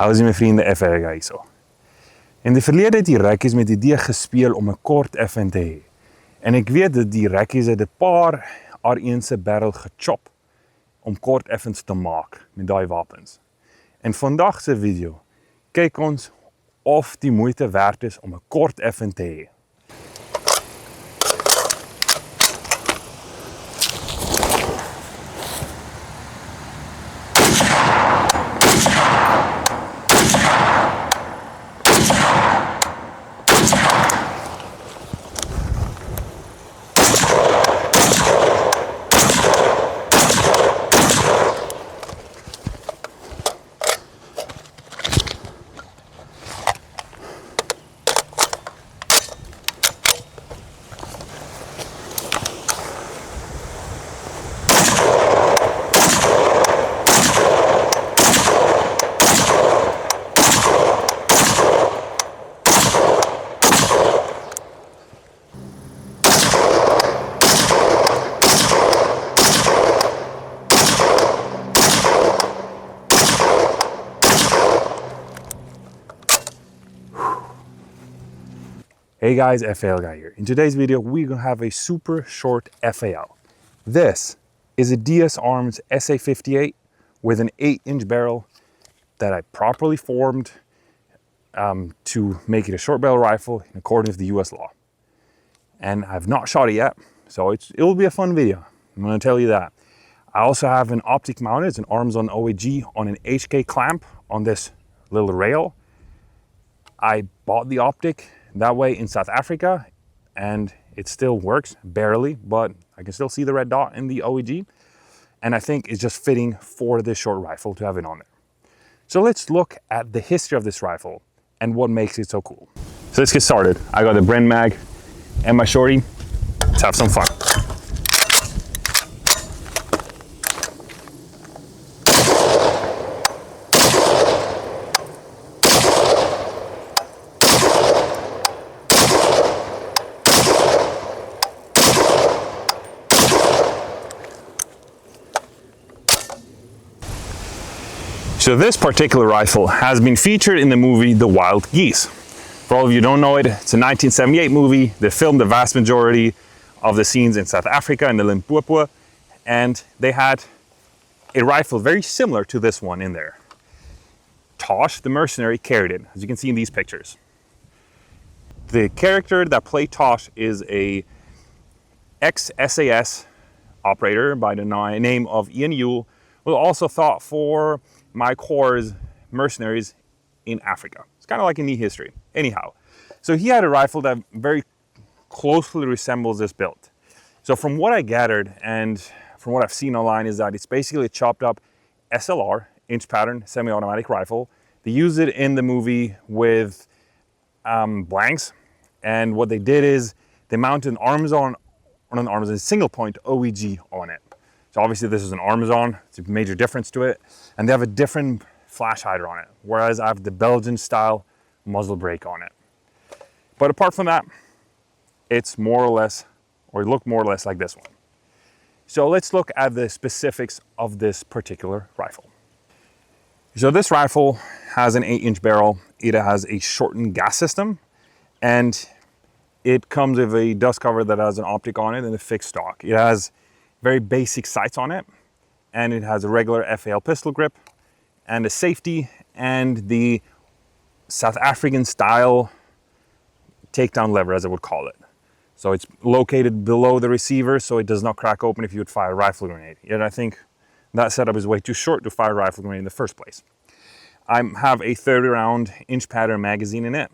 Hou is my vriende FAL hierso. In die verlede het die rekkies met die idee gespeel om 'n kort FN te hê. En ek weet dat die rekkies het 'n paar R1 se barrel gechop om kort FN's te maak met daai wapens. En vandag se video kyk ons of die moeite werd is om 'n kort FN te hê. Hey guys, FAL guy here. In today's video, we're gonna have a super short FAL. This is a DS Arms SA58 with an 8-inch barrel that I properly formed to make it a short barrel rifle in accordance with the US law. And I've not shot it yet, so it'll be a fun video. I'm gonna tell you that. I also have an optic mounted, it's an Arms on OAG on an HK clamp on this little rail. I bought the optic that way in South Africa, and it still works, barely, but I can still see the red dot in the OEG, and I think it's just fitting for this short rifle to have it on there. So let's look at the history of this rifle and what makes it so cool. So let's get started. I got the Bren mag and my shorty. Let's have some fun. So this particular rifle has been featured in the movie The Wild Geese. For all of you who don't know it, it's a 1978 movie. They filmed the vast majority of the scenes in South Africa in the Limpopo, and they had a rifle very similar to this one in there. Tosh, the mercenary, carried it, as you can see in these pictures. The character that played Tosh is a ex-SAS operator by the name of Ian Yule, who also fought for my Corps' mercenaries in Africa. It's kind of like a neat history. Anyhow, so he had a rifle that very closely resembles this build. So from what I gathered and from what I've seen online is that it's basically a chopped up SLR, inch pattern, semi-automatic rifle. They used it in the movie with blanks, and what they did is they mounted an Arms-on an Arms-on single point OEG on it. So obviously this is an Arms-on, it's a major difference to it. And they have a different flash hider on it, whereas I have the Belgian style muzzle brake on it. But apart from that, it's more or less, or it looked more or less like this one. So let's look at the specifics of this particular rifle. So this rifle has an 8-inch barrel. It has a shortened gas system, and it comes with a dust cover that has an optic on it and a fixed stock. It has very basic sights on it, and it has a regular FAL pistol grip and a safety and the South African style takedown lever, as I would call it. So it's located below the receiver so it does not crack open if you would fire a rifle grenade. Yet I think that setup is way too short to fire a rifle grenade in the first place. I have a 30 round inch pattern magazine in it.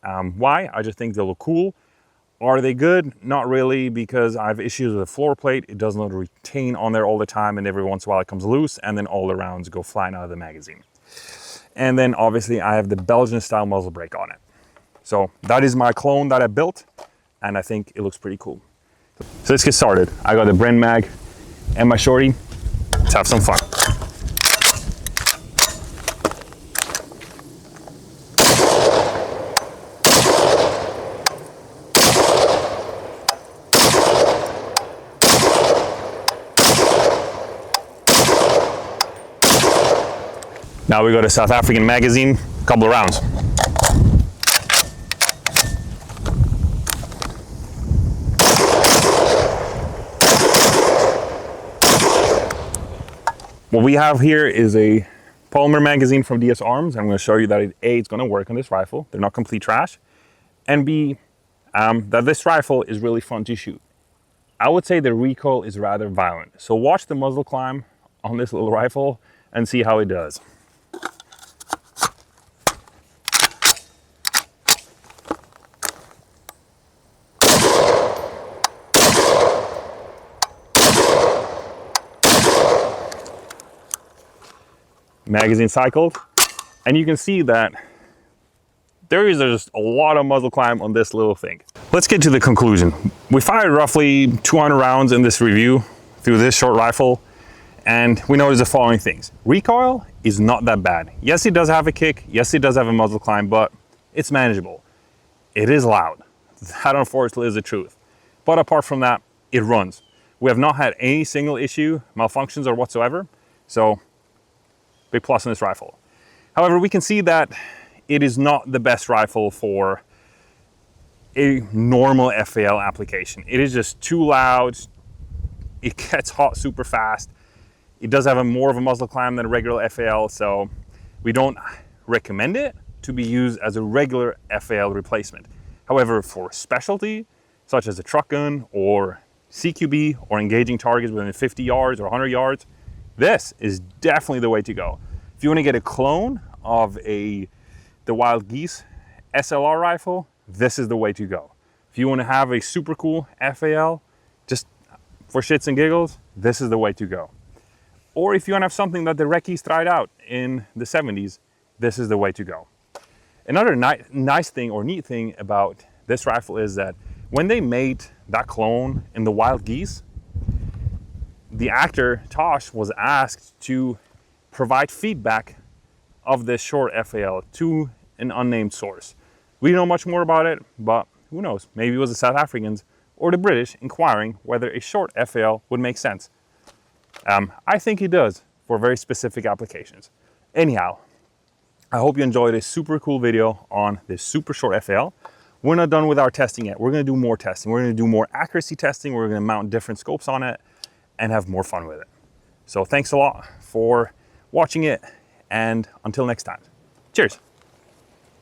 Why? I just think they look cool. Are they good? Not really, because I have issues with the floor plate. It does not retain on there all the time, and every once in a while it comes loose, and then all the rounds go flying out of the magazine. And then obviously I have the Belgian style muzzle brake on it. So that is my clone that I built, and I think it looks pretty cool. So let's get started. I got the Bren mag and my shorty. Let's have some fun. Now we got a South African magazine, couple of rounds. What we have here is a polymer magazine from DS Arms. I'm going to show you that A, it's going to work on this rifle. They're not complete trash. And B, that this rifle is really fun to shoot. I would say the recoil is rather violent. So watch the muzzle climb on this little rifle and see how it does. Magazine cycled, and you can see that there is just a lot of muzzle climb on this little thing. Let's get to the conclusion. We fired roughly 200 rounds in this review through this short rifle, and we noticed the following things. Recoil is not that bad. Yes, it does have a kick. Yes, it does have a muzzle climb, but it's manageable. It is loud. That unfortunately is the truth. But apart from that, it runs. We have not had any single issue, malfunctions or whatsoever. So big plus on this rifle. However, we can see that it is not the best rifle for a normal FAL application. It is just too loud. It gets hot super fast. It does have more of a muzzle climb than a regular FAL, so we don't recommend it to be used as a regular FAL replacement. However, for specialty, such as a truck gun or CQB or engaging targets within 50 yards or 100 yards, this is definitely the way to go. If you want to get a clone of the Wild Geese SLR rifle, this is the way to go. If you want to have a super cool FAL, just for shits and giggles, this is the way to go. Or if you want to have something that the Recce's tried out in the 70s, this is the way to go. Another nice thing or neat thing about this rifle is that when they made that clone in the Wild Geese, the actor, Tosh, was asked to provide feedback of this short FAL to an unnamed source. We don't know much more about it, but who knows? Maybe it was the South Africans or the British inquiring whether a short FAL would make sense. I think it does for very specific applications. Anyhow, I hope you enjoyed a super cool video on this super short FAL. We're not done with our testing yet. We're going to do more testing. We're going to do more accuracy testing. We're going to mount different scopes on it and have more fun with it. So thanks a lot for watching it, and until next time, cheers.